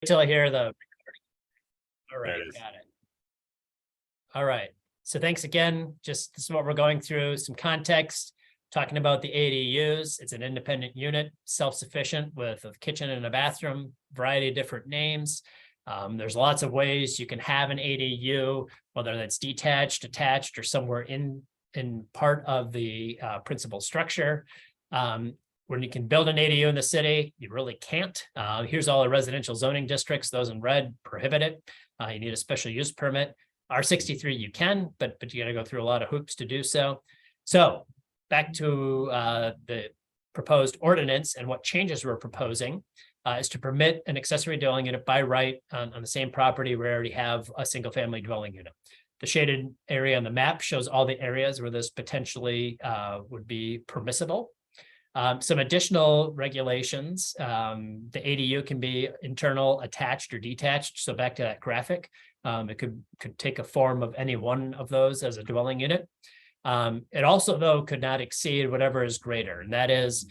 Until I hear the recording. All There right, it is. got it. All right. So thanks again. Just this is what we're going through, some context, talking about the ADUs. It's an independent unit, self-sufficient with a kitchen and a bathroom, variety of different names. There's lots of ways you can have an ADU, whether that's detached, attached, or somewhere in part of the principal structure. When you can build an ADU in the city, you really can't. Here's all the residential zoning districts. Those in red prohibit it. You need a special use permit. R63 you can, but you got to go through a lot of hoops to do so. So back to the proposed ordinance and what changes we're proposing is to permit an accessory dwelling unit by right on the same property where we already have a single family dwelling unit. The shaded area on the map shows all the areas where this potentially would be permissible. Some additional regulations, the ADU can be internal, attached, or detached. So back to that graphic, it could take a form of any one of those as a dwelling unit. It also, though, could not exceed whatever is greater. And that is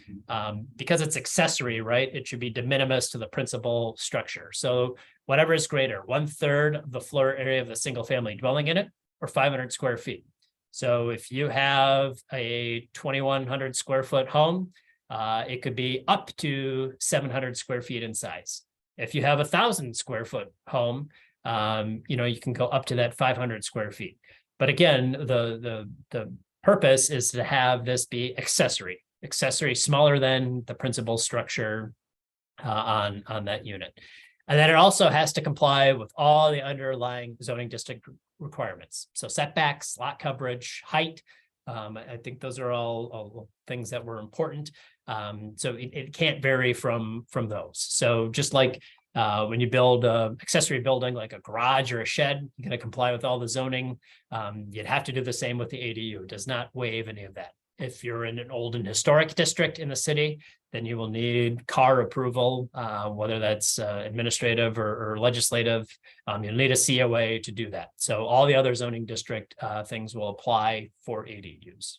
because it's accessory, right? It should be de minimis to the principal structure. So whatever is greater, 1/3 of the floor area of the single family dwelling unit or 500 square feet. So if you have a 2,100 square foot home, it could be up to 700 square feet in size. If you have 1,000 square foot home, you can go up to that 500 square feet. But again, the purpose is to have this be accessory smaller than the principal structure on that unit. And then it also has to comply with all the underlying zoning district requirements. So setbacks, lot coverage, height. I think those are all things that were important. So it can't vary from those. So just like when you build an accessory building like a garage or a shed, you're going to comply with all the zoning. You'd have to do the same with the ADU. It does not waive any of that. If you're in an old and historic district in the city, then you will need CAR approval, whether that's administrative or legislative. You'll need a COA to do that. So all the other zoning district things will apply for ADUs.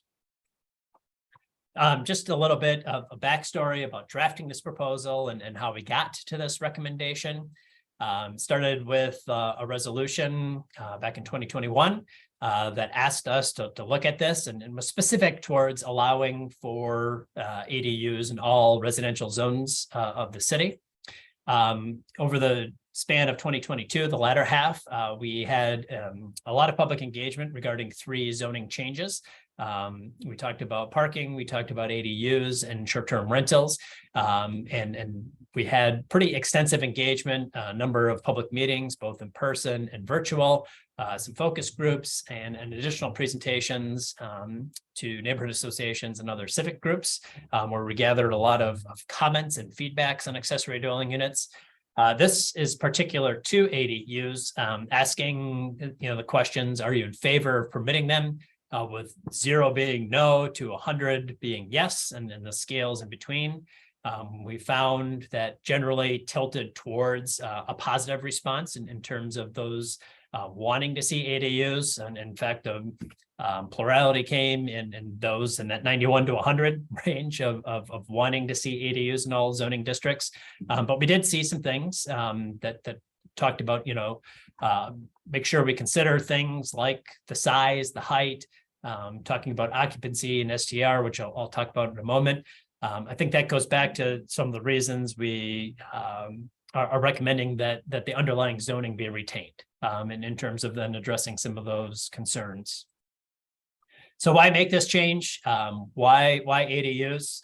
Just a little bit of a backstory about drafting this proposal and how we got to this recommendation. Started with a resolution back in 2021 that asked us to look at this and was specific towards allowing for ADUs in all residential zones of the city. Over the span of 2022, the latter half, we had a lot of public engagement regarding 3 zoning changes. We talked about parking, we talked about ADUs and short-term rentals, and we had pretty extensive engagement, a number of public meetings, both in person and virtual, some focus groups and additional presentations to neighborhood associations and other civic groups, where we gathered a lot of comments and feedbacks on accessory dwelling units. This is particular to ADUs, asking the questions, are you in favor of permitting them? With 0 being no to 100 being yes, and then the scales in between. We found that generally tilted towards a positive response in terms of those wanting to see ADUs. And in fact, the plurality came in those in that 91 to 100 range of wanting to see ADUs in all zoning districts. But we did see some things that talked about, make sure we consider things like the size, the height, talking about occupancy and STR, which I'll talk about in a moment. I think that goes back to some of the reasons we are recommending that the underlying zoning be retained, and in terms of then addressing some of those concerns. So why make this change? Why ADUs?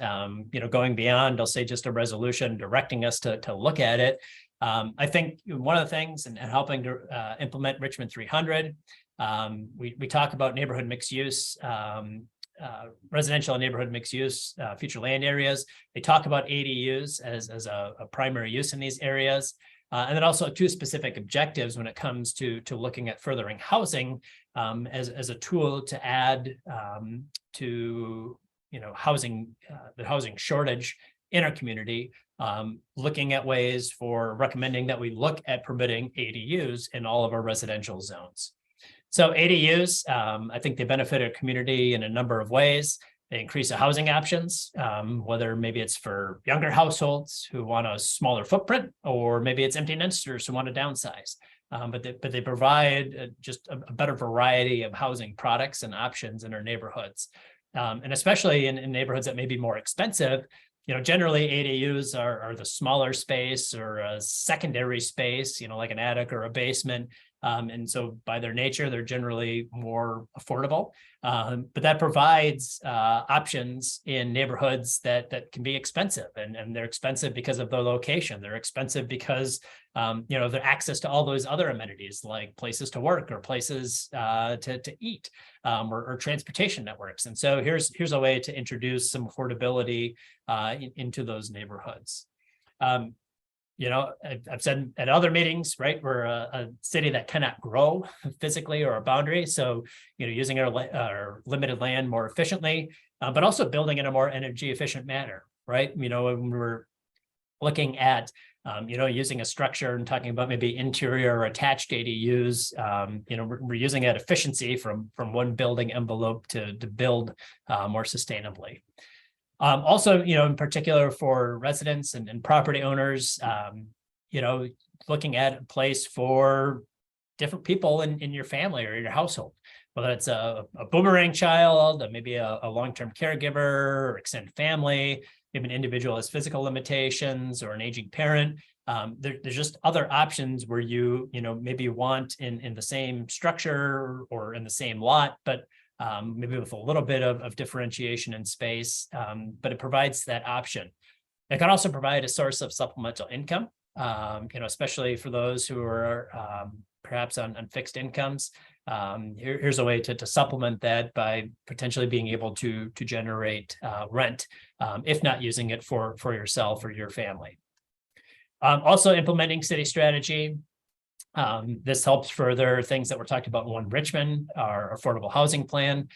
Going beyond, I'll say just a resolution directing us to look at it. I think one of the things and helping to implement Richmond 300, we talk about neighborhood mixed use, residential and neighborhood mixed use, future land areas. They talk about ADUs as a primary use in these areas. And then also 2 specific objectives when it comes to looking at furthering housing as a tool to add to housing, the housing shortage in our community, looking at ways for recommending that we look at permitting ADUs in all of our residential zones. So ADUs, I think they benefit our community in a number of ways. increase the housing options, whether maybe it's for younger households who want a smaller footprint, or maybe it's empty nesters who want to downsize. But they provide just a better variety of housing products and options in our neighborhoods. And especially in neighborhoods that may be more expensive, generally ADUs are the smaller space or a secondary space, like an attic or a basement. And so by their nature, they're generally more affordable. But that provides options in neighborhoods that can be expensive, and they're expensive because of their location. They're expensive because their access to all those other amenities like places to work or places to eat, or transportation networks. And so here's a way to introduce some affordability into those neighborhoods. I've said at other meetings, right, we're a city that cannot grow physically or a boundary. So, using our limited land more efficiently, but also building in a more energy efficient manner, right? When we're looking at, using a structure and talking about maybe interior or attached ADUs, we're using that efficiency from one building envelope to build more sustainably. Also, in particular for residents and property owners, looking at a place for different people in your family or your household, whether it's a boomerang child, maybe a long-term caregiver or extended family, maybe an individual has physical limitations or an aging parent. There's just other options where maybe want in the same structure or in the same lot, but maybe with a little bit of differentiation in space, but it provides that option. It can also provide a source of supplemental income, especially for those who are perhaps on fixed incomes. Here's a way to supplement that by potentially being able to generate rent, if not using it for yourself or your family. Also implementing city strategy. This helps further things that were talked about in One Richmond, our affordable housing plan,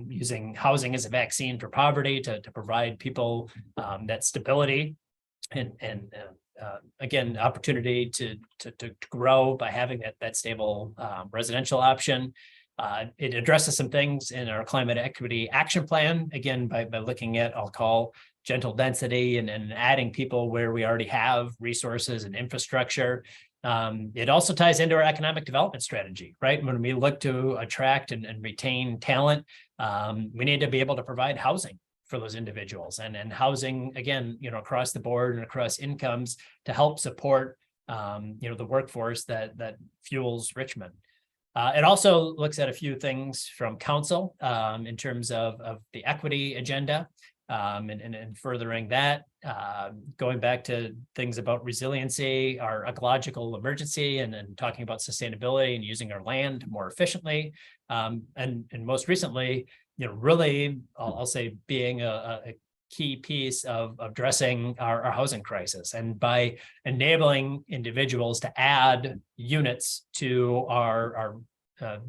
using housing as a vaccine for poverty to provide people that stability and again, opportunity to grow by having that stable residential option. It addresses some things in our climate equity action plan, again, by looking at, I'll call, gentle density and adding people where we already have resources and infrastructure. It also ties into our economic development strategy, right? When we look to attract and retain talent, we need to be able to provide housing for those individuals and housing, again, across the board and across incomes to help support, the workforce that fuels Richmond. It also looks at a few things from council in terms of the equity agenda. And furthering that, going back to things about resiliency, our ecological emergency, and talking about sustainability and using our land more efficiently. And most recently, really, I'll say being a key piece of addressing our housing crisis, and by enabling individuals to add units to our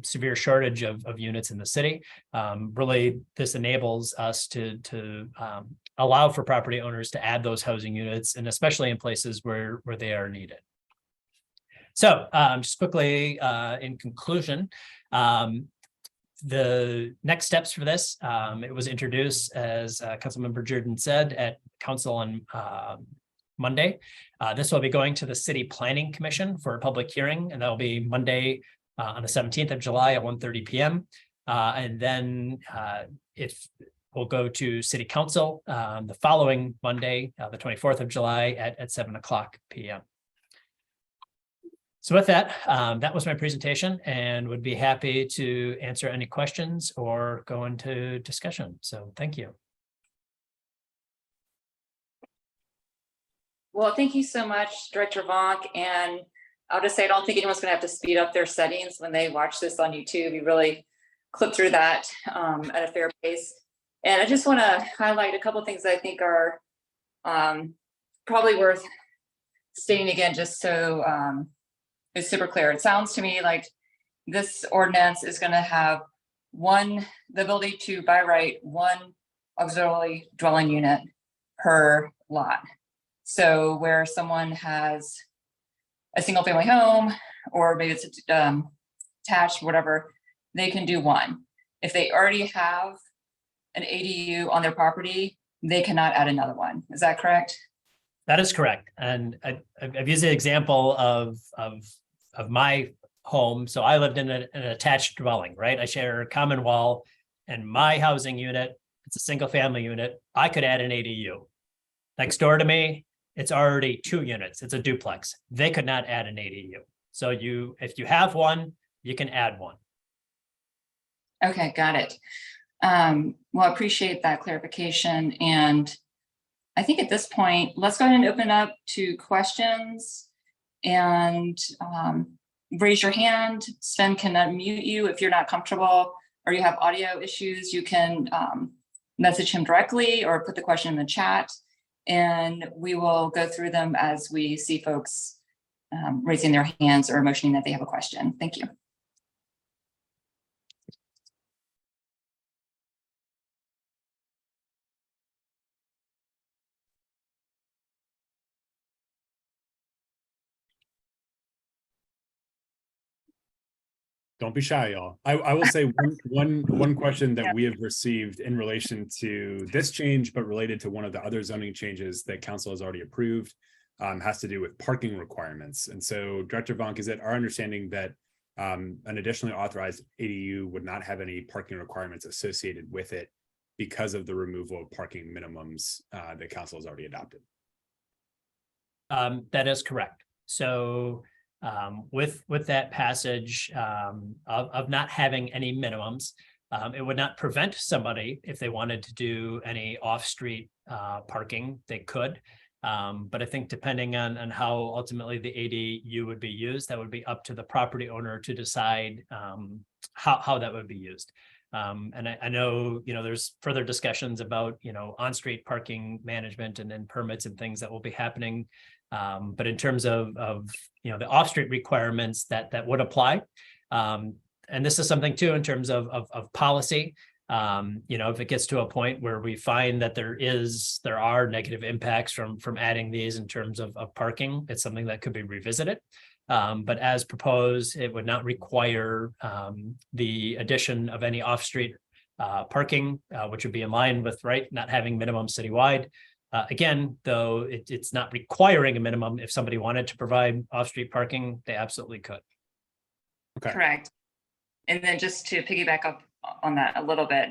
severe shortage of units in the city. Really, this enables us to allow for property owners to add those housing units, and especially in places where they are needed. So just quickly, in conclusion, the next steps for this, it was introduced, as Councilmember Jordan said, at council on Monday. This will be going to the City Planning Commission for a public hearing, and that will be Monday, on the 17th of July at 1:30 p.m. And then if we'll go to City Council the following Monday, the 24th of July at 7:00 p.m. So with that, that was my presentation, and would be happy to answer any questions or go into discussion. So thank you. Well, thank you so much, Director Vonk. And I'll just say, I don't think anyone's going to have to speed up their settings when they watch this on YouTube. You really clip through that at a fair pace. And I just want to highlight a couple of things that I think are probably worth stating again, just so it's super clear. It sounds to me like this ordinance is going to have the ability to by right one auxiliary dwelling unit per lot. So where someone has a single family home, or maybe it's attached, whatever, they can do one. If they already have an ADU on their property, they cannot add another one. Is that correct? That is correct. And I've used the example of my home. So I lived in an attached dwelling, right? I share a common wall, and my housing unit, it's a single family unit. I could add an ADU. Next door to me, it's already 2 units. It's a duplex. They could not add an ADU. So if you have one, you can add one. Okay, got it. Well, I appreciate that clarification. And I think at this point, let's go ahead and open up to questions, and raise your hand. Sven can unmute you if you're not comfortable or you have audio issues. You can message him directly or put the question in the chat, and we will go through them as we see folks raising their hands or motioning that they have a question. Thank you. Don't be shy, y'all. I will say one question that we have received in relation to this change, but related to one of the other zoning changes that council has already approved, has to do with parking requirements. And so, Director Vonk, is it our understanding that an additionally authorized ADU would not have any parking requirements associated with it because of the removal of parking minimums that council has already adopted? That is correct. So with that passage of not having any minimums, it would not prevent somebody, if they wanted to do any off-street parking, they could. But I think depending on how ultimately the ADU would be used, that would be up to the property owner to decide how that would be used. And I know, there's further discussions about, on-street parking management and then permits and things that will be happening. But in terms of the off-street requirements that would apply. And this is something too, in terms of policy. If it gets to a point where we find that there are negative impacts from adding these in terms of parking, it's something that could be revisited. But as proposed, it would not require the addition of any off-street parking, which would be in line with, not having minimum citywide. Again, though, it's not requiring a minimum. If somebody wanted to provide off-street parking, they absolutely could. Okay. Correct. And then just to piggyback up on that a little bit,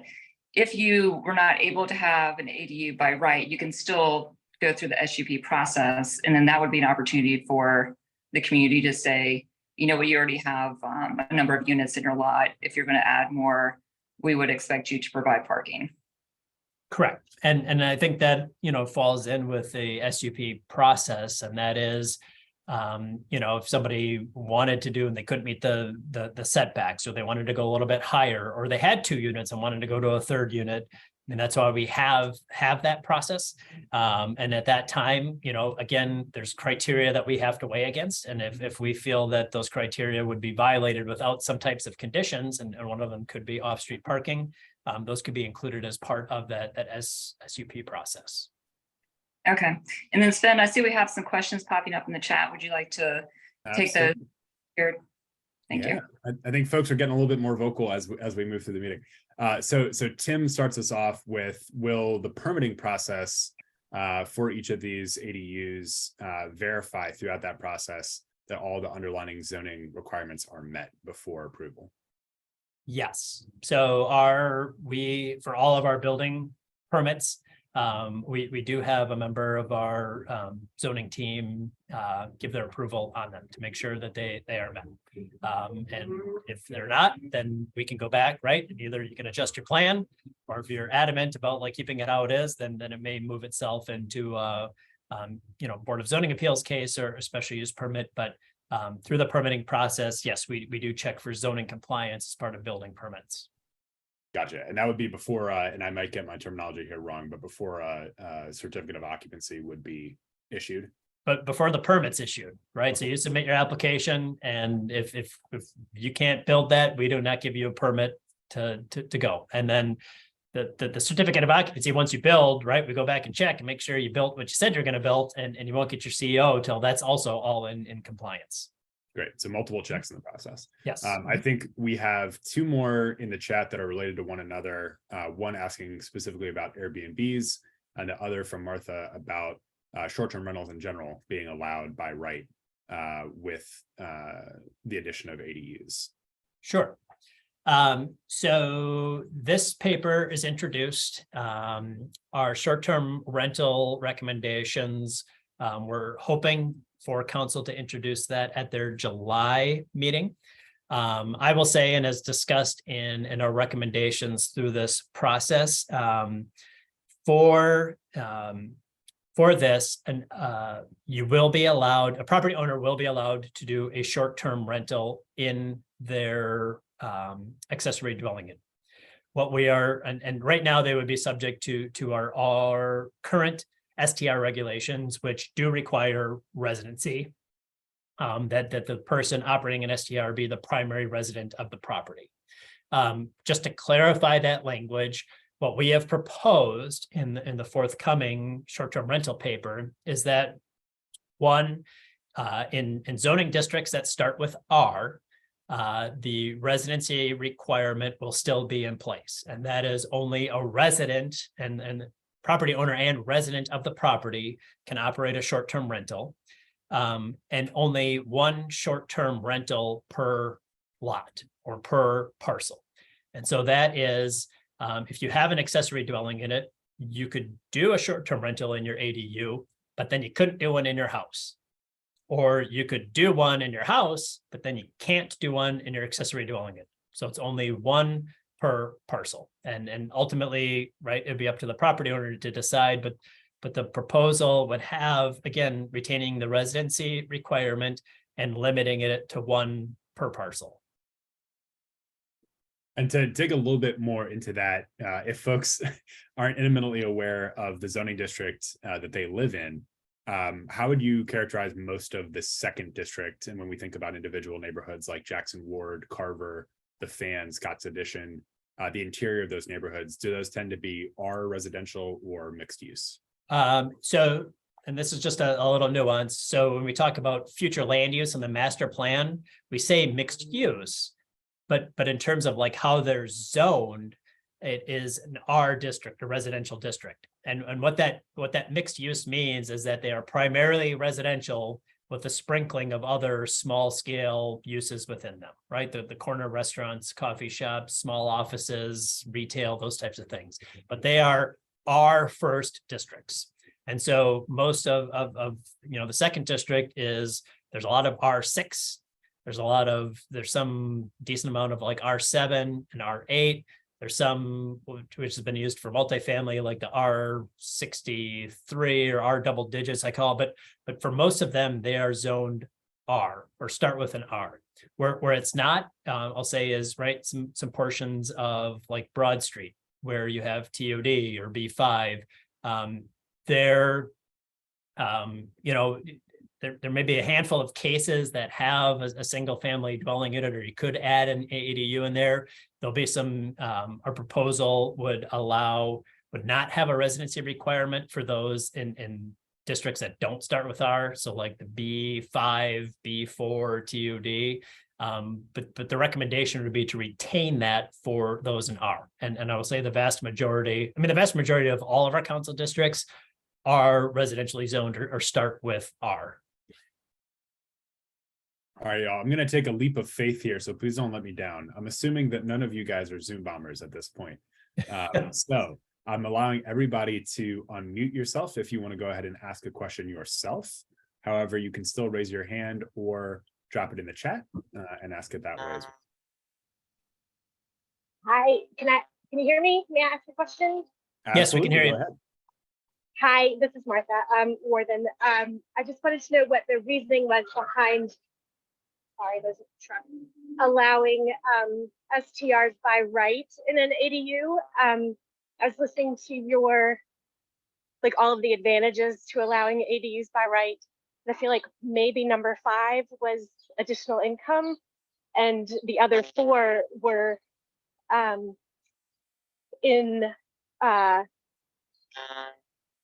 if you were not able to have an ADU by right, you can still go through the SUP process. And then that would be an opportunity for the community to say, you already have a number of units in your lot. If you're going to add more, we would expect you to provide parking. Correct. And I think that, falls in with the SUP process. And that is, if somebody wanted to do and they couldn't meet the setbacks, or they wanted to go a little bit higher, or they had 2 units and wanted to go to a 3rd unit. And that's why we have that process. And at that time, again, there's criteria that we have to weigh against. And if we feel that those criteria would be violated without some types of conditions, and one of them could be off-street parking, those could be included as part of that SUP process. Okay. And then Sven, I see we have some questions popping up in the chat. Would you like to take those here? Thank you. I think folks are getting a little bit more vocal as we move through the meeting. So Tim starts us off with, will the permitting process for each of these ADUs verify throughout that process that all the underlying zoning requirements are met before approval? Yes. So for all of our building permits, we do have a member of our zoning team give their approval on them to make sure that they are met. And if they're not, then we can go back, and either you can adjust your plan, or if you're adamant about keeping it how it is, then it may move itself into Board of Zoning Appeals case or a special use permit. But through the permitting process, yes, we do check for zoning compliance as part of building permits. Gotcha. And that would be before, and I might get my terminology here wrong, but before a certificate of occupancy would be issued. But before the permit's issued, right? So you submit your application, and if you can't build that, we do not give you a permit to go. And then the certificate of occupancy, once you build, we go back and check and make sure you built what you said you're going to build, and you won't get your CEO till that's also all in compliance. Great. So multiple checks in the process. Yes. I think we have two more in the chat that are related to one another. One asking specifically about Airbnbs, and the other from Martha about short-term rentals in general being allowed by right with the addition of ADUs. Sure. So this paper is introduced. Our short-term rental recommendations, we're hoping for council to introduce that at their July meeting. I will say, and as discussed in our recommendations through this process, for this, and you will be allowed, a property owner will be allowed to do a short-term rental in their accessory dwelling unit. What we are, and right now they would be subject to our current STR regulations, which do require residency, that the person operating an STR be the primary resident of the property. Just to clarify that language, what we have proposed in the forthcoming short-term rental paper is that one, in zoning districts that start with R, the residency requirement will still be in place, and that is only a resident and property owner and resident of the property can operate a short-term rental, and only one short-term rental per lot or per parcel. And so that is, if you have an accessory dwelling unit, you could do a short-term rental in your ADU, but then you couldn't do one in your house. Or you could do one in your house, but then you can't do one in your accessory dwelling unit. So it's only one per parcel. And ultimately, right, it'd be up to the property owner to decide, but the proposal would have, again, retaining the residency requirement and limiting it to one per parcel. And to dig a little bit more into that, if folks aren't intimately aware of the zoning district that they live in, how would you characterize most of the second district? And when we think about individual neighborhoods like Jackson Ward, Carver, the Fan, Scotts Addition, the interior of those neighborhoods, do those tend to be R residential or mixed use? So, and this is just a little nuance. So when we talk about future land use in the master plan, we say mixed use, but in terms of like how they're zoned, it is an R district, a residential district. And what that mixed use means is that they are primarily residential with a sprinkling of other small scale uses within them, right? The corner restaurants, coffee shops, small offices, retail, those types of things. But they are our first districts. And so most of the second district is, there's a lot of R6. There's some decent amount of like R7 and R8. There's some which has been used for multifamily, like the R63 or R double digits, I call it. But for most of them, they are zoned R or start with an R. Where it's not, I'll say, is right some portions of like Broad Street where you have TOD or B5. There may be a handful of cases that have a single family dwelling unit, or you could add an ADU in there. There'll be some, our proposal would not have a residency requirement for those in districts that don't start with R. So like the B5, B4, TOD. But the recommendation would be to retain that for those in R. And I will say the vast majority of all of our council districts are residentially zoned or start with R. All right, y'all, I'm going to take a leap of faith here, so please don't let me down. I'm assuming that none of you guys are Zoom bombers at this point. So I'm allowing everybody to unmute yourself if you want to go ahead and ask a question yourself. However, you can still raise your hand or drop it in the chat and ask it that way as well. Hi, can you hear me? May I ask a question? Yes, we can hear you. Go ahead. Hi, this is Martha Warden. I just wanted to know what the reasoning was behind, sorry, there's a truck, allowing STRs by right in an ADU. I was listening to your, like, all of the advantages to allowing ADUs by right. And I feel like maybe number 5 was additional income, and the other 4 were in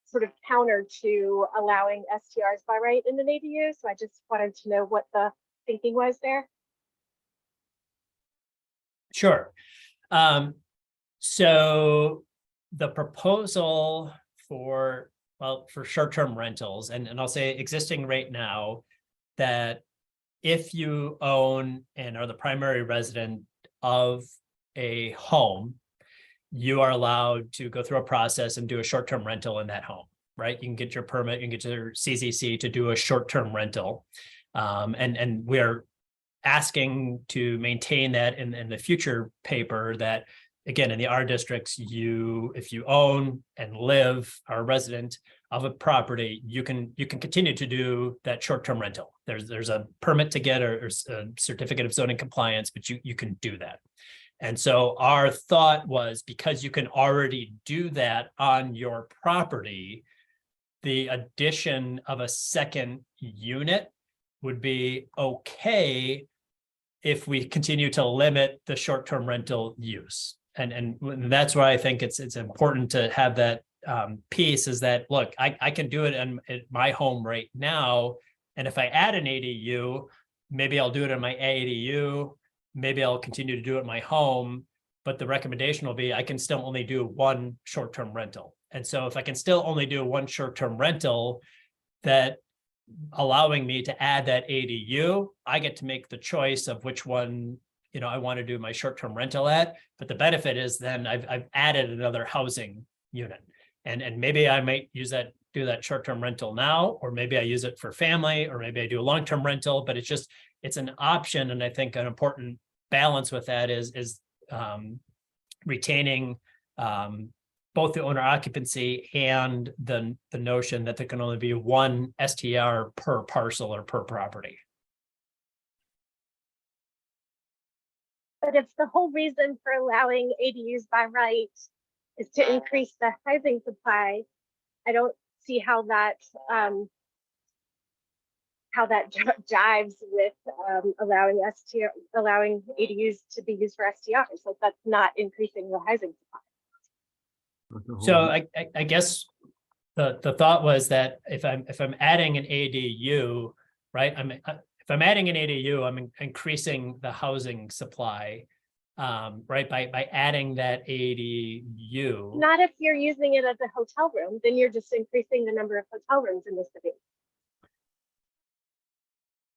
sort of counter to allowing STRs by right in an ADU. So I just wanted to know what the thinking was there? Sure. So the proposal for, well, for short-term rentals, and I'll say existing right now, that if you own and are the primary resident of a home, you are allowed to go through a process and do a short-term rental in that home, right? You can get your permit, you can get your CCC to do a short-term rental. And we're asking to maintain that in the future paper, that again, in the R districts, if you own and live, are a resident of a property, you can continue to do that short-term rental. There's a permit to get or a certificate of zoning compliance, but you can do that. And so our thought was, because you can already do that on your property, the addition of a second unit would be okay if we continue to limit the short-term rental use. And that's why I think it's important to have that piece, is that, look, I can do it in my home right now. And if I add an ADU, maybe I'll do it in my ADU, maybe I'll continue to do it in my home, but the recommendation will be I can still only do one short-term rental. And so if I can still only do one short-term rental, that allowing me to add that ADU, I get to make the choice of which one, I want to do my short-term rental at. But the benefit is then I've added another housing unit, and maybe I might do that short-term rental now, or maybe I use it for family, or maybe I do a long-term rental. But it's an option, and I think an important balance with that is retaining both the owner occupancy and the notion that there can only be one STR per parcel or per property. But if the whole reason for allowing ADUs by right is to increase the housing supply, I don't see how that jives with allowing ADUs to be used for STRs. Like, that's not increasing the housing supply. So I guess the thought was that if I'm adding an ADU, right? If I'm adding an ADU, I'm increasing the housing supply, right? By adding that ADU. Not if you're using it as a hotel room, then you're just increasing the number of hotel rooms in the city.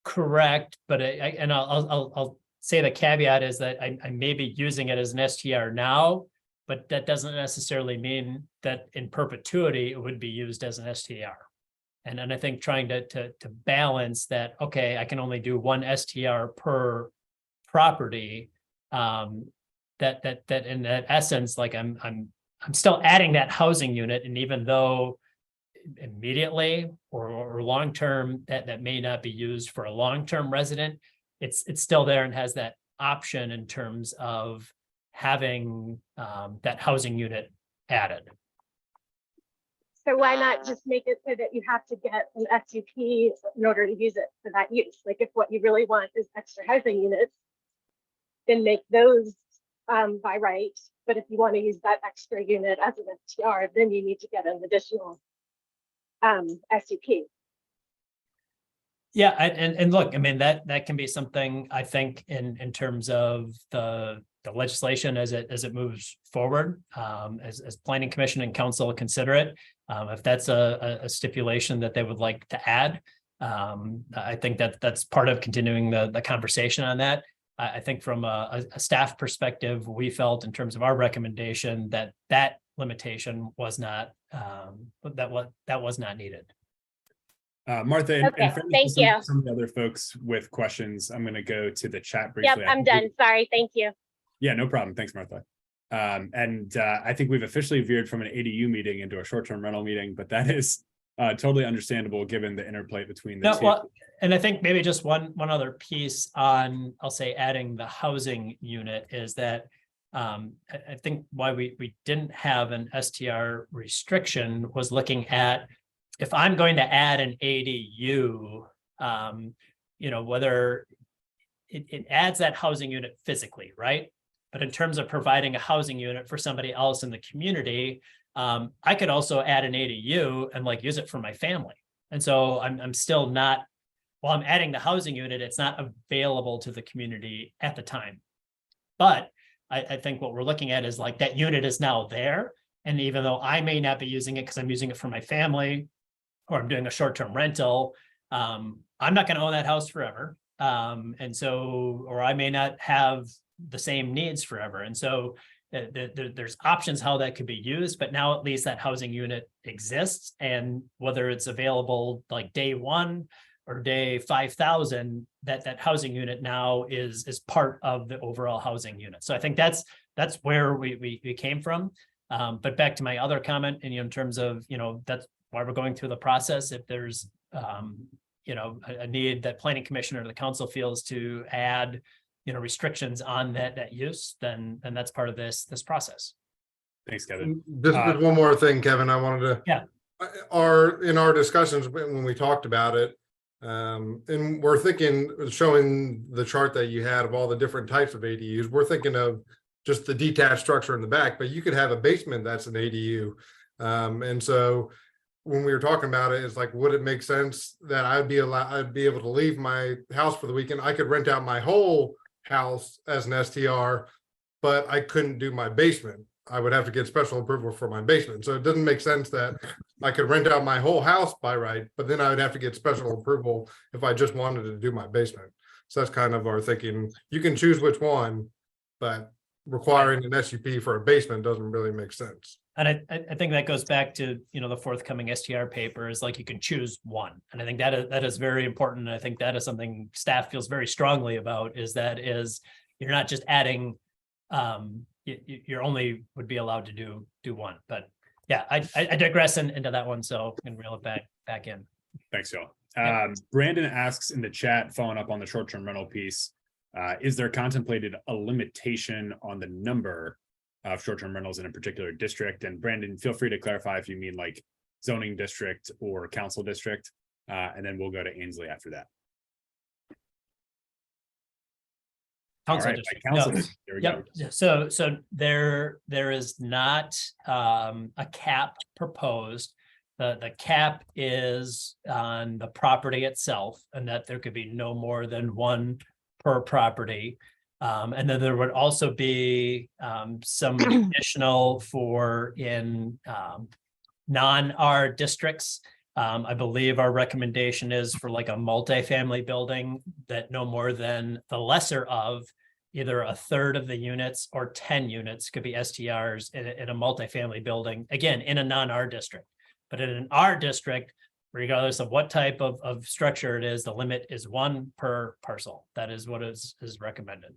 Correct, but I'll say the caveat is that I may be using it as an STR now, but that doesn't necessarily mean that in perpetuity it would be used as an STR. And I think trying to balance that, okay, I can only do one STR per property. That in that essence, like I'm still adding that housing unit, and even though immediately or long term that may not be used for a long-term resident, it's still there and has that option in terms of having that housing unit added. So why not just make it so that you have to get an SUP in order to use it for that use? Like, if what you really want is extra housing units, then make those by right. But if you want to use that extra unit as an STR, then you need to get an additional SUP. Yeah, and look, I mean, that can be something, I think, in terms of the legislation as it moves forward, as planning commission and council consider it. If that's a stipulation that they would like to add, I think that's part of continuing the conversation on that. I think from a staff perspective, we felt in terms of our recommendation that limitation was not that was not needed. Martha, and Okay, for thank you. some of the other folks with questions, I'm going to go to the chat briefly. Yep, I'm done. Sorry, thank you. Yeah, no problem. Thanks, Martha. I think we've officially veered from an ADU meeting into a short-term rental meeting, but that is totally understandable given the interplay between the two. Well, and I think maybe just one other piece on, I'll say, adding the housing unit is that I think why we didn't have an STR restriction was looking at, if I'm going to add an ADU, whether it adds that housing unit physically, right? But in terms of providing a housing unit for somebody else in the community, I could also add an ADU and use it for my family. And so I'm still not while I'm adding the housing unit, it's not available to the community at the time. But I think what we're looking at is like that unit is now there. And even though I may not be using it because I'm using it for my family, or I'm doing a short-term rental, I'm not going to own that house forever. And so, or I may not have the same needs forever. And so there's options how that could be used, but now at least that housing unit exists. And whether it's available like day one or day 5,000, that housing unit now is part of the overall housing unit. So I think that's where we came from. But back to my other comment, and in terms of, that's why we're going through the process. If there's a need that planning commission or the council feels to add restrictions on that use, then that's part of this process. Thanks, Kevin. Just one more thing, Kevin, I wanted to. Yeah. In our discussions when we talked about it, and we're thinking, showing the chart that you had of all the different types of ADUs, we're thinking of just the detached structure in the back, but you could have a basement that's an ADU. And so when we were talking about it, it's like, would it make sense that I'd be able to leave my house for the weekend? I could rent out my whole house as an STR, but I couldn't do my basement. I would have to get special approval for my basement. So it doesn't make sense that I could rent out my whole house by right, but then I would have to get special approval if I just wanted to do my basement. So that's kind of our thinking. You can choose which one, but requiring an SUP for a basement doesn't really make sense. And I think that goes back to, the forthcoming STR paper is like you can choose one. And I think that is very important. And I think that is something staff feels very strongly about, is you're not just adding, you're only would be allowed to do one. But yeah, I digress into that one, so I can reel it back in. Thanks, y'all. Yeah. Brandon asks in the chat, following up on the short-term rental piece, is there contemplated a limitation on the number of short-term rentals in a particular district? And Brandon, feel free to clarify if you mean like zoning district or council district, and then we'll go to Ainsley after that. Council All right, district. council No. district. There we Yep. go. So there is not a cap proposed. The cap is on the property itself, and that there could be no more than one per property. And then there would also be some additional for in non-R districts. I believe our recommendation is for like a multifamily building that no more than the lesser of either a third of the units or 10 units could be STRs in a multifamily building, again, in a non-R district. But in an R district, regardless of what type of structure it is, the limit is one per parcel. That is what is recommended.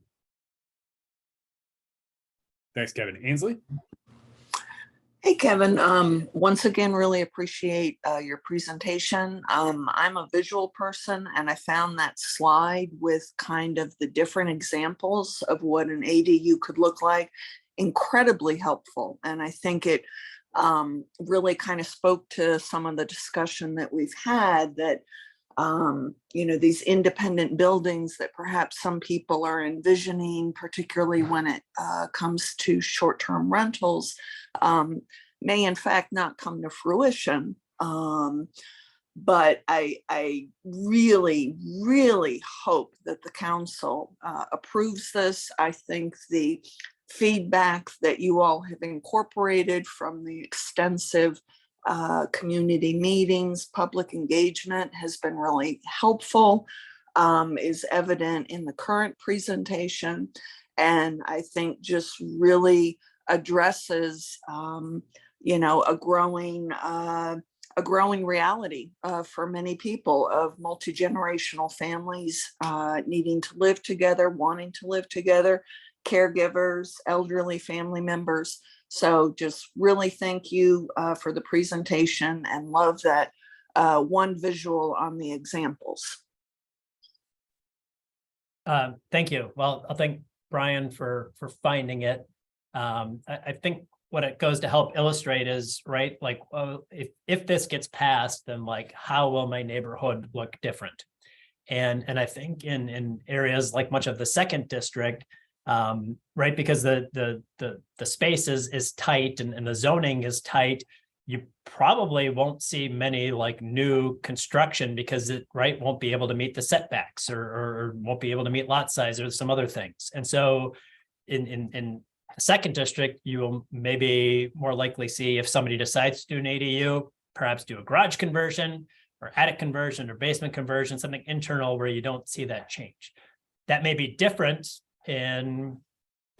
Thanks, Kevin. Ainsley? Hey, Kevin. Once again, really appreciate your presentation. I'm a visual person, and I found that slide with kind of the different examples of what an ADU could look like incredibly helpful. And I think it really kind of spoke to some of the discussion that we've had, that these independent buildings that perhaps some people are envisioning, particularly when it comes to short-term rentals, may in fact not come to fruition. But I really, really hope that the council approves this. I think the feedback that you all have incorporated from the extensive community meetings, public engagement has been really helpful, is evident in the current presentation. And I think just really addresses, a growing reality for many people of multi-generational families needing to live together, wanting to live together, caregivers, elderly family members. So just really thank you for the presentation, and love that one visual on the examples. Thank you. Well, I'll thank Brian for finding it. I think what it goes to help illustrate is, right, like, well, if this gets passed, then like, how will my neighborhood look different? And I think in areas like much of the second district, right, because the space is tight and the zoning is tight, you probably won't see many like new construction because it, right, won't be able to meet the setbacks or won't be able to meet lot size or some other things. And so in a second district, you will maybe more likely see if somebody decides to do an ADU, perhaps do a garage conversion or attic conversion or basement conversion, something internal where you don't see that change. That may be different in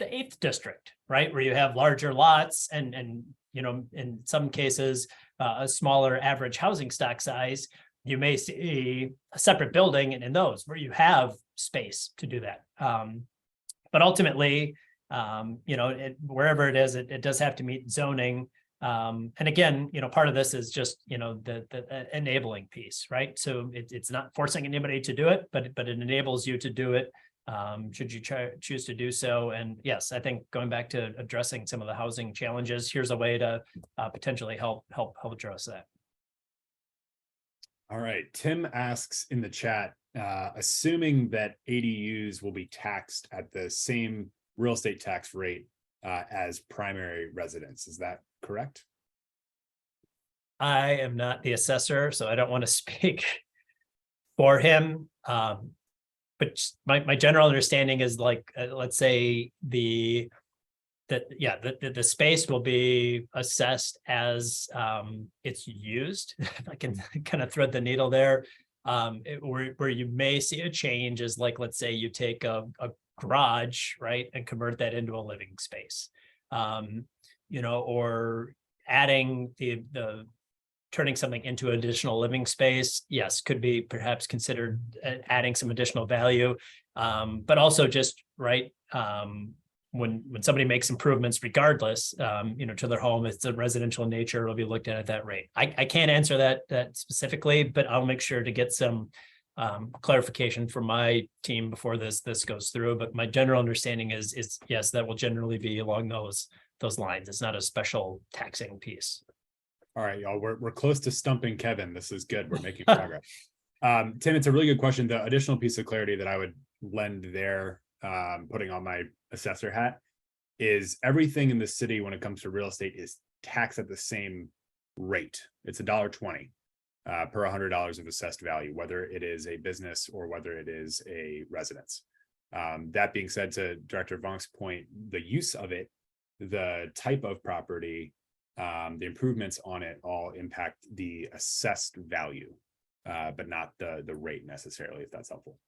the 8th district, right? Where you have larger lots and you know, in some cases, a smaller average housing stock size, you may see a separate building in those where you have space to do that. But ultimately, you know, wherever it is, it does have to meet zoning. And again, you know, part of this is just, you know, the enabling piece, right? So it's not forcing anybody to do it, but it enables you to do it should you choose to do so. And yes, I think going back to addressing some of the housing challenges, here's a way to potentially help address that. All right, Tim asks in the chat, assuming that ADUs will be taxed at the same real estate tax rate as primary residence, is that correct? I am not the assessor, so I don't want to speak for him. But my general understanding is like, let's say the space will be assessed as it's used. If I can kind of thread the needle there, where you may see a change is like, let's say you take a garage, right, and convert that into a living space, you know, or adding the turning something into additional living space, yes, could be perhaps considered adding some additional value. But also just, right, when somebody makes improvements, regardless, you know, to their home, it's a residential nature, it'll be looked at that rate. I can't answer that specifically, but I'll make sure to get some clarification from my team before this goes through. But my general understanding is yes, that will generally be along those lines. It's not a special taxing piece. All right, y'all, we're close to stumping Kevin. This is good. We're making progress. Tim, it's a really good question. The additional piece of clarity that I would lend there, putting on my assessor hat, is everything in the city when it comes to real estate is taxed at the same rate. It's $1.20 per $100 of assessed value, whether it is a business or whether it is a residence. That being said, to Director Vonk's point, the use of it, the type of property, the improvements on it all impact the assessed value, but not the rate necessarily, if that's helpful.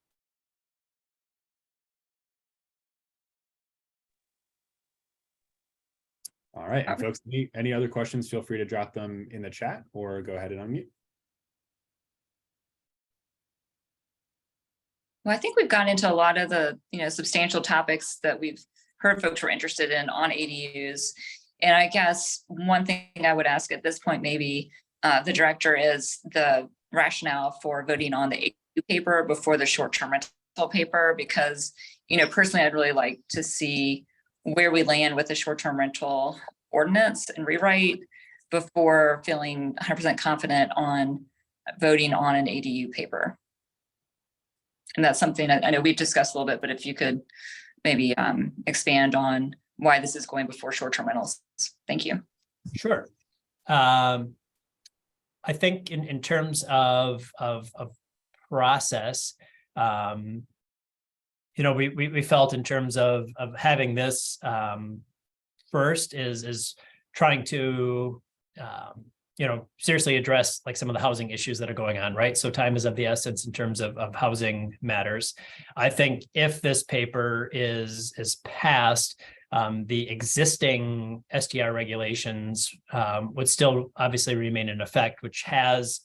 All right, and folks, any other questions, feel free to drop them in the chat or go ahead and unmute. Well, I think we've gone into a lot of the, you know, substantial topics that we've heard folks were interested in on ADUs. And I guess one thing I would ask at this point, maybe the director, is the rationale for voting on the ADU paper before the short-term rental paper, because, you know, personally, I'd really like to see where we land with the short-term rental ordinance and rewrite before feeling 100% confident on voting on an ADU paper. And that's something I know we've discussed a little bit, but if you could maybe expand on why this is going before short-term rentals. Thank you. Sure. I think in terms of process, you know, we felt in terms of having this first is trying to you know, seriously address like some of the housing issues that are going on, right? So time is of the essence in terms of housing matters. I think if this paper is passed, the existing STR regulations would still obviously remain in effect, which has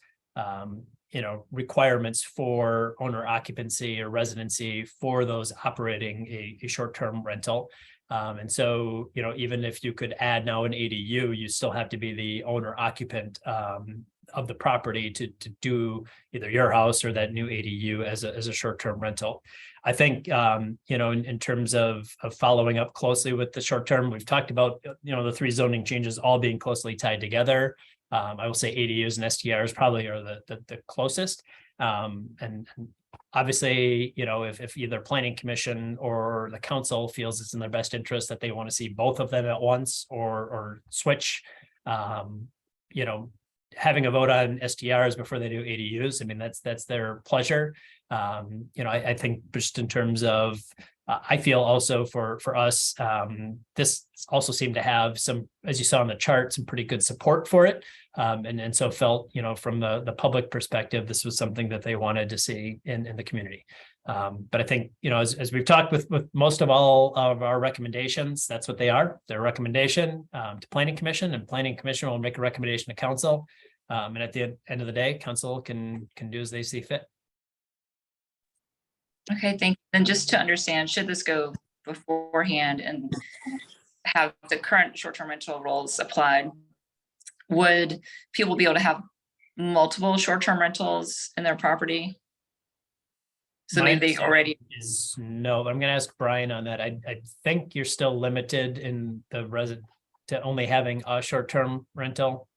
you know, requirements for owner occupancy or residency for those operating a short-term rental. And so, you know, even if you could add now an ADU, you still have to be the owner occupant of the property to do either your house or that new ADU as a short-term rental. I think, you know, in terms of following up closely with the short-term, we've talked about, you know, the 3 zoning changes all being closely tied together. I will say ADUs and STRs probably are the closest. And obviously, you know, if either planning commission or the council feels it's in their best interest that they want to see both of them at once or switch, having a vote on STRs before they do ADUs. I mean, that's their pleasure. I think just in terms of, I feel also for us, this also seemed to have some, as you saw on the chart, some pretty good support for it. And so felt, from the public perspective, this was something that they wanted to see in the community. But I think, as we've talked with most of all of our recommendations, that's what they are. They're a recommendation to Planning Commission, and Planning Commission will make a recommendation to Council. And at the end of the day, Council can do as they see fit. Okay, thank you. And just to understand, should this go beforehand and have the current short-term rental rules applied, would people be able to have multiple short-term rentals in their property? So maybe they already is no, but I'm going to ask Brian on that. I think you're still limited in the resident to only having a short-term rental.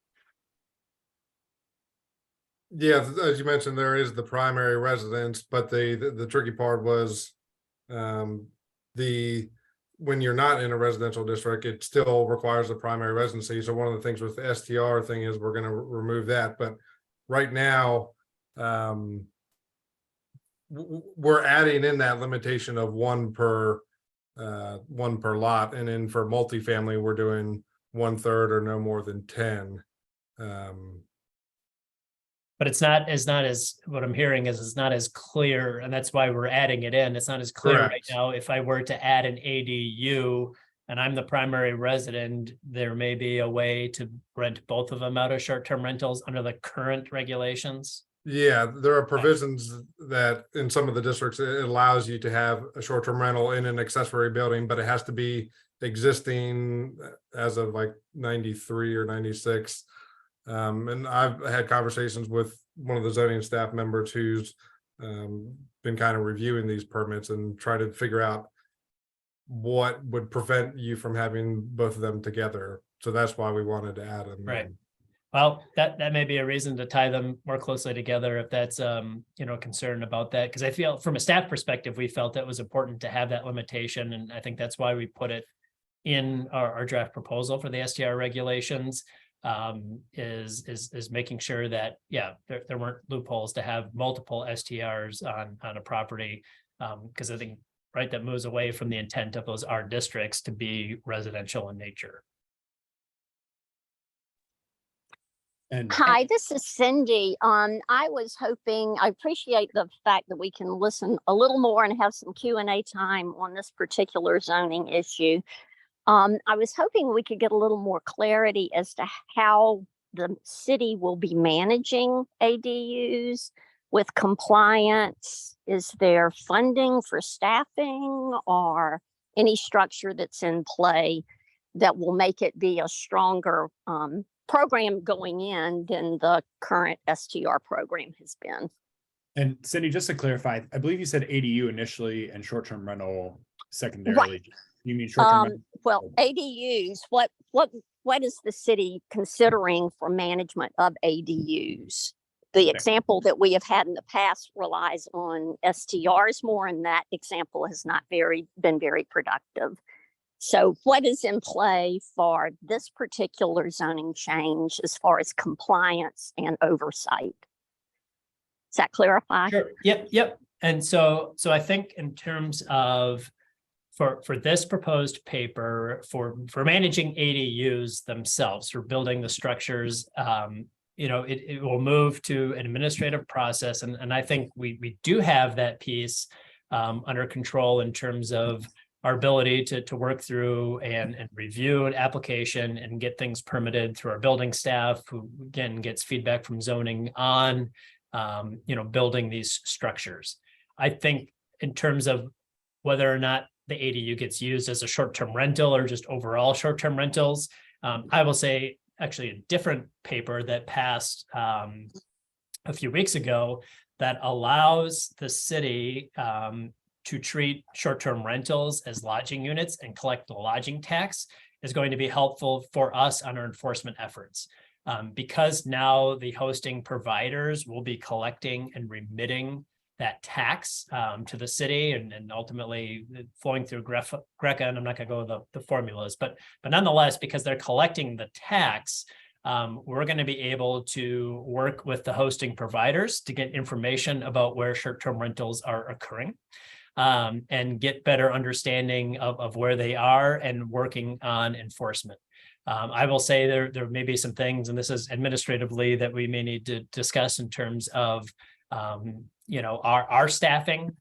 Yeah, as you mentioned, there is the primary residence, but the tricky part was when you're not in a residential district, it still requires a primary residency. So one of the things with the STR thing is we're going to remove that. But right now, we're adding in that limitation of one per lot, and then for multifamily, we're doing 1/3 or no more than 10. But it's not as what I'm hearing is it's not as clear, and that's why we're adding it in. It's not as clear right Correct. now. If I were to add an ADU and I'm the primary resident, there may be a way to rent both of them out of short-term rentals under the current regulations. Yeah, there are provisions that in some of the districts, it allows you to have a short-term rental in an accessory building, but it has to be existing as of like 93 or 96. And I've had conversations with one of the zoning staff members who's been kind of reviewing these permits and try to figure out what would prevent you from having both of them together. So that's why we wanted to add them. Right. Well, that may be a reason to tie them more closely together if that's concern about that, because I feel from a staff perspective, we felt it was important to have that limitation, and I think that's why we put it in our draft proposal for the STR regulations. Is making sure that there weren't loopholes to have multiple STRs on a property, because I think that moves away from the intent of those R districts to be residential in nature. And Hi, this is Cindy. I was hoping, I appreciate the fact that we can listen a little more and have some Q&A time on this particular zoning issue. I was hoping we could get a little more clarity as to how the city will be managing ADUs with compliance. Is there funding for staffing or any structure that's in play that will make it be a stronger program going in than the current STR program has been? And Cindy, just to clarify, I believe you said ADU initially and short-term rental secondarily. You mean short-term rental? Well, ADUs, what is the city considering for management of ADUs? The example that we have had in the past relies on STRs more, and that example has not been very productive. So what is in play for this particular zoning change as far as compliance and oversight? Does that clarify? Sure. Yep. And so I think in terms of for this proposed paper for managing ADUs themselves, for building the structures, it will move to an administrative process, and I think we do have that piece under control in terms of our ability to work through and review an application and get things permitted through our building staff, who again gets feedback from zoning on building these structures. I think in terms of whether or not the ADU gets used as a short-term rental or just overall short-term rentals, I will say actually a different paper that passed a few weeks ago that allows the city to treat short-term rentals as lodging units and collect the lodging tax is going to be helpful for us on our enforcement efforts. Because now the hosting providers will be collecting and remitting that tax to the city and ultimately flowing through Greca, and I'm not going to go with the formulas, but nonetheless, because they're collecting the tax, we're going to be able to work with the hosting providers to get information about where short-term rentals are occurring, and get better understanding of where they are and working on enforcement. I will say there may be some things, and this is administratively, that we may need to discuss in terms of our staffing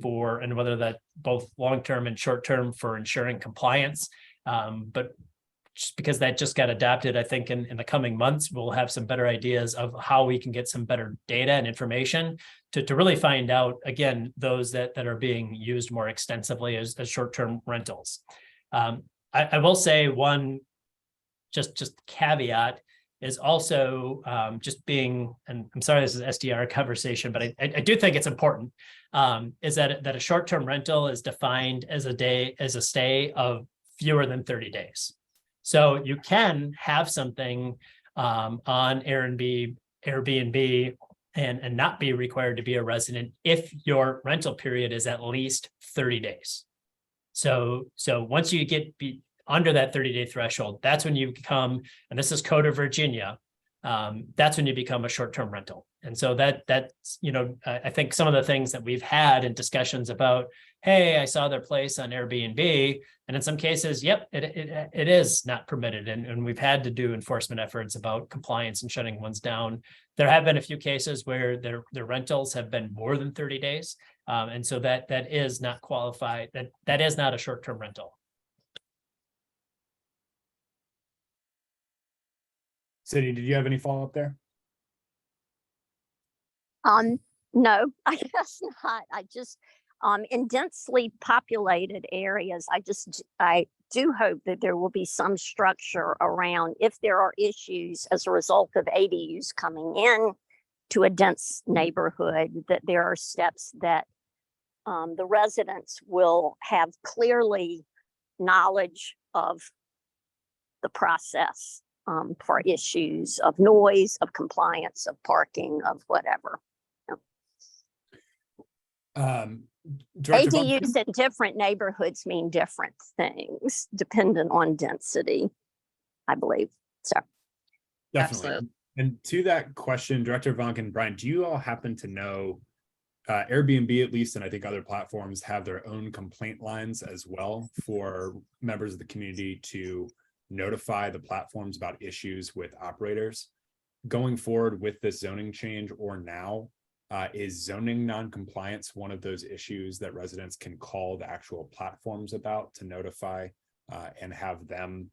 for, and whether that both long-term and short-term, for ensuring compliance. But just because that just got adopted, I think in the coming months, we'll have some better ideas of how we can get some better data and information to really find out, again, those that are being used more extensively as short-term rentals. I will say one just caveat is also just being, and I'm sorry, this is SDR conversation, but I do think it's important, is that a short-term rental is defined as a stay of fewer than 30 days. So you can have something on Airbnb and not be required to be a resident if your rental period is at least 30 days. So once you get under that 30-day threshold, that's when you become, and this is Code of Virginia, that's when you become a short-term rental. And so that's, I think some of the things that we've had in discussions about, hey, I saw their place on Airbnb, and in some cases, yep, it is not permitted. And we've had to do enforcement efforts about compliance and shutting ones down. There have been a few cases where their rentals have been more than 30 days. And so that is not qualified, that is not a short-term rental. Cindy, did you have any follow-up there? No, I guess not. I just, in densely populated areas, I do hope that there will be some structure around if there are issues as a result of ADUs coming in to a dense neighborhood, that there are steps that the residents will have clearly knowledge of the process for issues of noise, of compliance, of parking, of whatever. ADUs in different neighborhoods mean different things dependent on density, I believe. So Definitely. Absolutely. And to that question, Director Vonk and Brian, do you all happen to know, Airbnb at least, and I think other platforms have their own complaint lines as well for members of the community to notify the platforms about issues with operators? Going forward with this zoning change or now, is zoning noncompliance one of those issues that residents can call the actual platforms about to notify and have them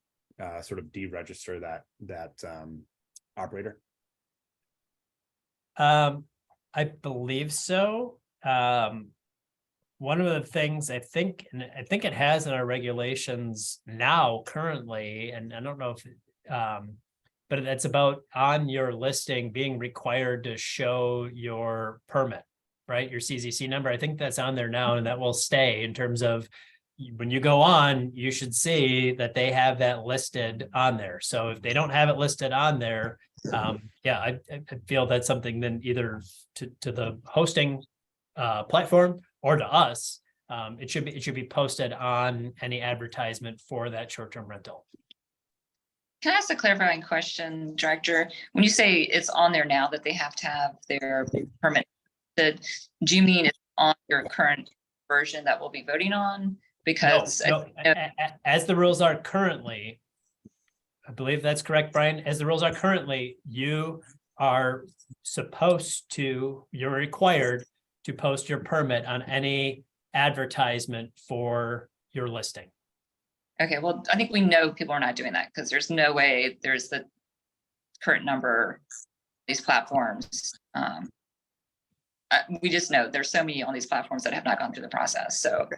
sort of deregister that operator? I believe so. One of the things I think it has in our regulations now currently, and I don't know if, but it's about on your listing being required to show your permit, right? Your CZC number. I think that's on there now, and that will stay in terms of when you go on, you should see that they have that listed on there. So if they don't have it listed on there, I feel that's something then either to the hosting platform or to us, it should be posted on any advertisement for that short-term rental. Can I ask a clarifying question, Director? When you say it's on there now that they have to have their permit, do you mean it's on your current version that we'll be voting on? Because No, as the rules are currently, I believe that's correct, Brian. As the rules are currently, you're required to post your permit on any advertisement for your listing. Okay, well, I think we know people are not doing that because there's no way there's the current number of these platforms. We just know there's so many on these platforms that have not gone through the process. So,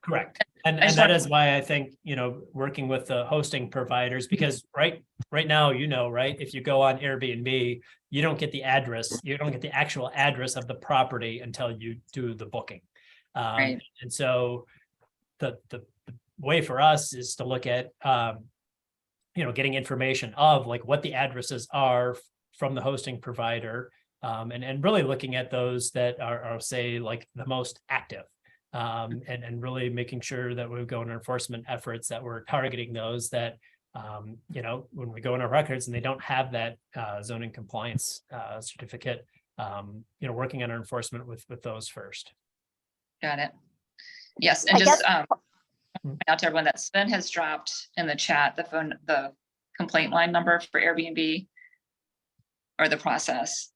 correct. And that is why I think, working with the hosting providers, because right now, right, if you go on Airbnb, you don't get the address, you don't get the actual address of the property until you do the booking. Right. And so the way for us is to look at, getting information of like what the addresses are from the hosting provider, and really looking at those that are say like the most active. And really making sure that we're going to enforcement efforts that we're targeting those that you know, when we go in our records and they don't have that zoning compliance certificate, you know, working on our enforcement with those first. Got it. Yes, and I just guess- point out to everyone that Sven has dropped in the chat the complaint line number for Airbnb or the process.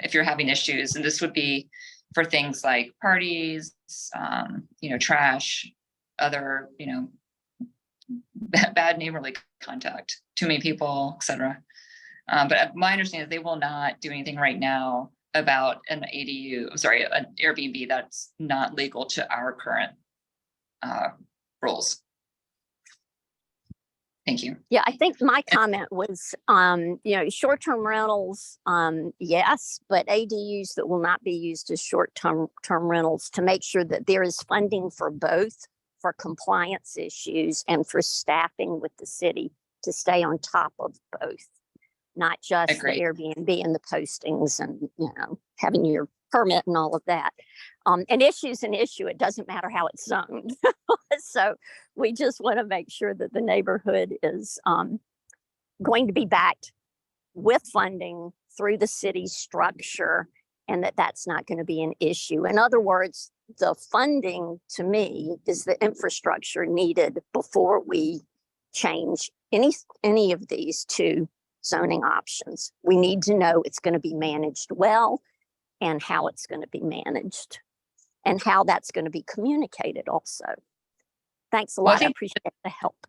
If you're having issues, and this would be for things like parties, you know, trash, other, you know, bad neighborly contact, too many people, etc. But my understanding is they will not do anything right now about an Airbnb that's not legal to our current rules. Thank you. Yeah, I think my comment was, you know, short-term rentals, yes, but ADUs that will not be used as short-term rentals, to make sure that there is funding for both, for compliance issues and for staffing with the city to stay on top of both, not just the Agreed. Airbnb and the postings and, you know, having your permit and all of that. An issue is an issue. It doesn't matter how it's zoned. So we just want to make sure that the neighborhood is going to be backed with funding through the city's structure, and that that's not going to be an issue. In other words, the funding to me is the infrastructure needed before we change any of these two zoning options. We need to know it's going to be managed well, and how it's going to be managed, and how that's going to be communicated also. Thanks a Well, lot. I appreciate the help.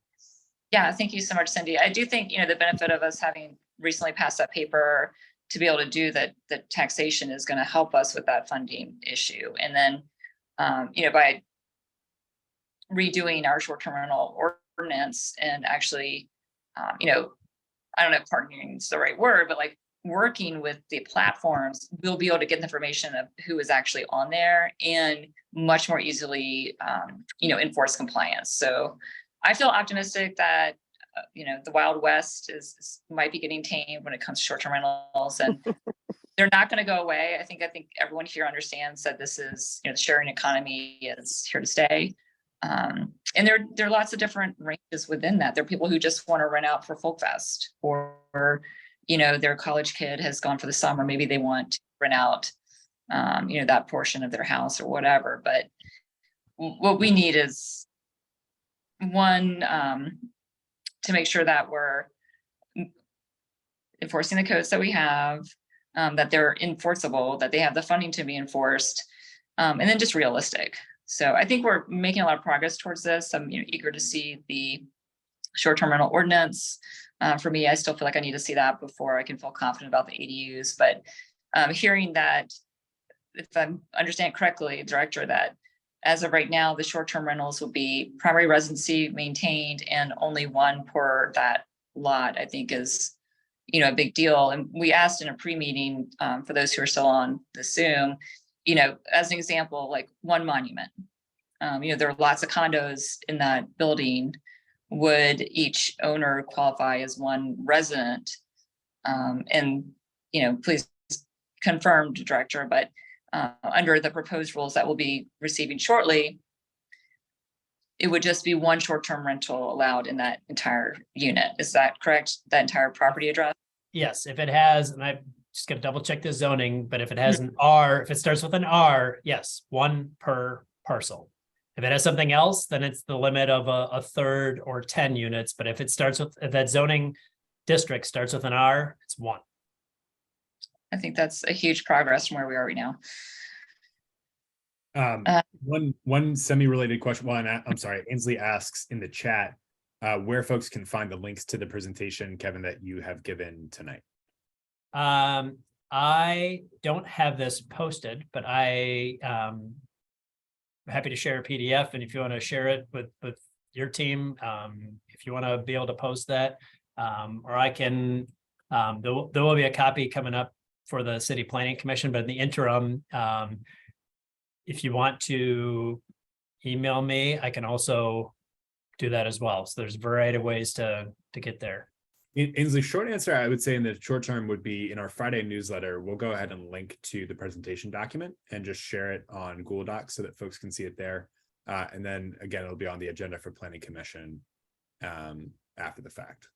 Yeah, thank you so much, Cindy. I do think, you know, the benefit of us having recently passed that paper to be able to do that, the taxation is going to help us with that funding issue. And then, you know, by redoing our short-term rental ordinance and actually, you know, I don't know if partnering is the right word, but like working with the platforms, we'll be able to get the information of who is actually on there and much more easily, you know, enforce compliance. So I feel optimistic that, you know, the Wild West might be getting tamed when it comes to short-term rentals, and they're not going to go away. I think everyone here understands that this is, you know, the sharing economy is here to stay. And there are lots of different ranges within that. There are people who just want to rent out for Folk Fest, or, you know, their college kid has gone for the summer. Maybe they want to rent out, you know, that portion of their house or whatever. But what we need is one, to make sure that we're enforcing the codes that we have, that they're enforceable, that they have the funding to be enforced, and then just realistic. So I think we're making a lot of progress towards this. I'm, you know, eager to see the short-term rental ordinance. For me, I still feel like I need to see that before I can feel confident about the ADUs. But hearing that, if I understand correctly, Director, that as of right now, the short-term rentals will be primary residency maintained and only one per that lot, I think is, you know, a big deal. And we asked in a pre-meeting, for those who are still on the Zoom, you know, as an example, like one monument, you know, there are lots of condos in that building. Would each owner qualify as one resident? And, you know, please confirm, Director, but under the proposed rules that we'll be receiving shortly, it would just be one short-term rental allowed in that entire unit. Is that correct? That entire property address? Yes, if it has, and I'm just gonna double check the zoning, but if it has an R, if it starts with an R, yes, one per parcel. If it has something else, then it's the limit of a third or 10 units. But if that zoning district starts with an R, it's one. I think that's a huge progress from where we are right now. One semi-related question. Well, I'm sorry, Ainsley asks in the chat where folks can find the links to the presentation, Kevin, that you have given tonight. I don't have this posted, but I'm happy to share a PDF, and if you want to share it with your team, if you want to be able to post that, or I can, there will be a copy coming up for the City Planning Commission, but in the interim, if you want to email me, I can also do that as well. So there's a variety of ways to get there. Ainsley, short answer, I would say in the short term would be in our Friday newsletter, we'll go ahead and link to the presentation document and just share it on Google Docs so that folks can see it there. And then again, it'll be on the agenda for Planning Commission after the fact.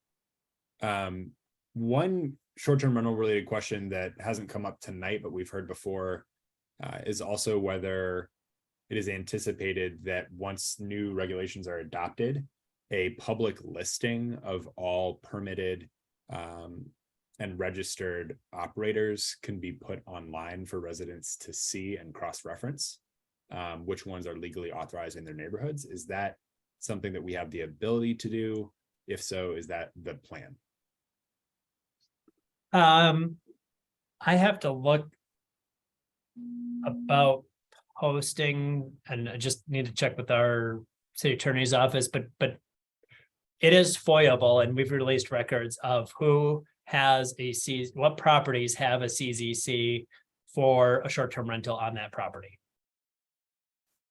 One short-term rental related question that hasn't come up tonight, but we've heard before, is also whether it is anticipated that once new regulations are adopted, a public listing of all permitted and registered operators can be put online for residents to see and cross-reference which ones are legally authorized in their neighborhoods. Is that something that we have the ability to do? If so, is that the plan? I have to look about posting, and I just need to check with our city attorney's office, but it is foiable, and we've released records of who has what properties have a CZC for a short-term rental on that property.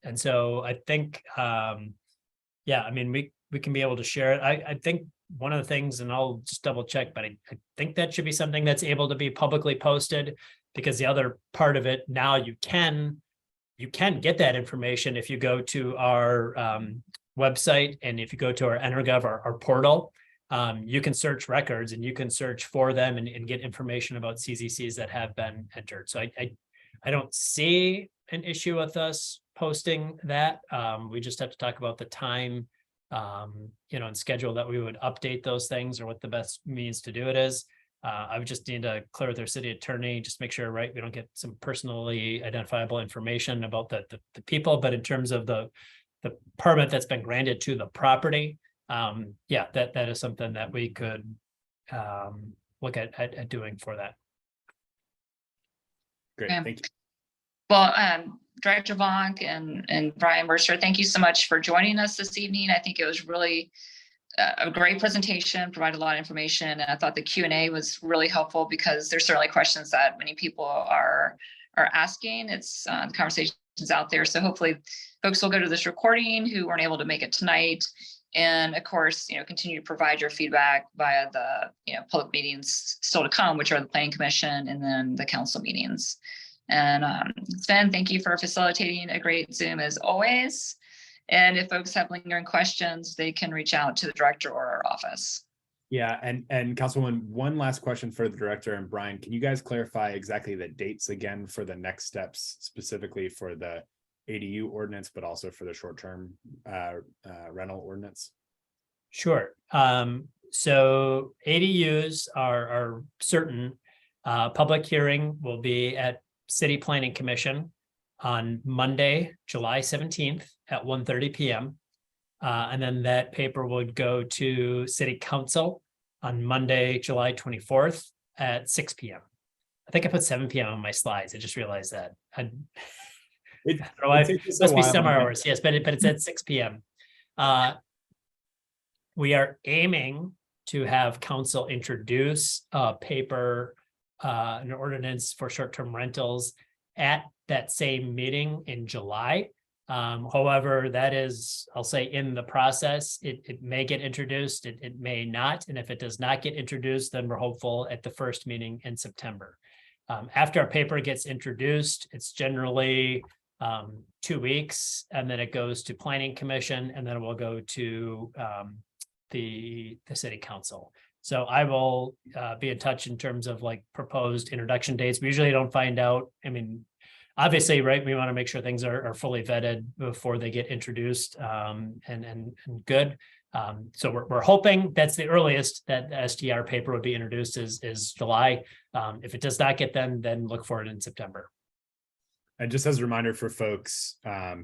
And so I think, yeah, I mean, we can be able to share it. I think one of the things, and I'll just double check, but I think that should be something that's able to be publicly posted, because the other part of it now, you can get that information if you go to our website, and if you go to our EnerGov, our portal, you can search records and you can search for them and get information about CZCs that have been entered. So I don't see an issue with us posting that. We just have to talk about the time, and schedule that we would update those things, or what the best means to do it is. I would just need to clear with our city attorney, just make sure, right, we don't get some personally identifiable information about the people, but in terms of the permit that's been granted to the property, yeah, that is something that we could look at doing for that. Great, Yeah. thank you. Well, Director Vonk and Brian Mercer, thank you so much for joining us this evening. I think it was really a great presentation, provided a lot of information, and I thought the Q&A was really helpful, because there's certainly questions that many people are asking. It's the conversation's out there, so hopefully folks will go to this recording who weren't able to make it tonight, and of course, continue to provide your feedback via the public meetings still to come, which are the Planning Commission and then the council meetings. And Sven, thank you for facilitating a great Zoom as always. And if folks have lingering questions, they can reach out to the director or our office. Yeah, and Councilwoman, one last question for the director and Brian. Can you guys clarify exactly the dates again for the next steps, specifically for the ADU ordinance, but also for the short-term rental ordinance? Sure. So ADUs are certain. Public hearing will be at City Planning Commission on Monday, July 17th at 1:30 p.m. And then that paper would go to City Council on Monday, July 24th at 6 p.m. I think I put 7 p.m. on my slides. I just realized that. It must be summer hours, yes, but it's at 6 p.m. We are aiming to have council introduce a paper, an ordinance for short-term rentals at that same meeting in July. However, that is, I'll say, in the process. It may get introduced, it may not. And if it does not get introduced, then we're hopeful at the first meeting in September. After a paper gets introduced, it's generally 2 weeks, and then it goes to Planning Commission, and then it will go to the City Council. So I will be in touch in terms of like proposed introduction dates. We usually don't find out. I mean, obviously, right, we want to make sure things are fully vetted before they get introduced and good. So we're hoping that's the earliest that the STR paper would be introduced is July. If it does not get then look for it in September. And just as a reminder for folks,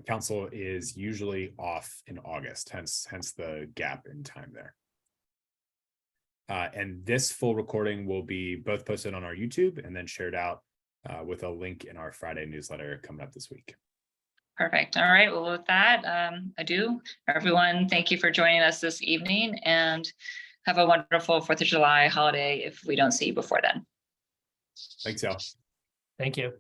council is usually off in August, hence the gap in time there. And this full recording will be both posted on our YouTube and then shared out with a link in our Friday newsletter coming up this week. Perfect. All right. Well, with that, everyone, thank you for joining us this evening, and have a wonderful 4th of July holiday if we don't see you before then. Thanks, y'all. Thank you.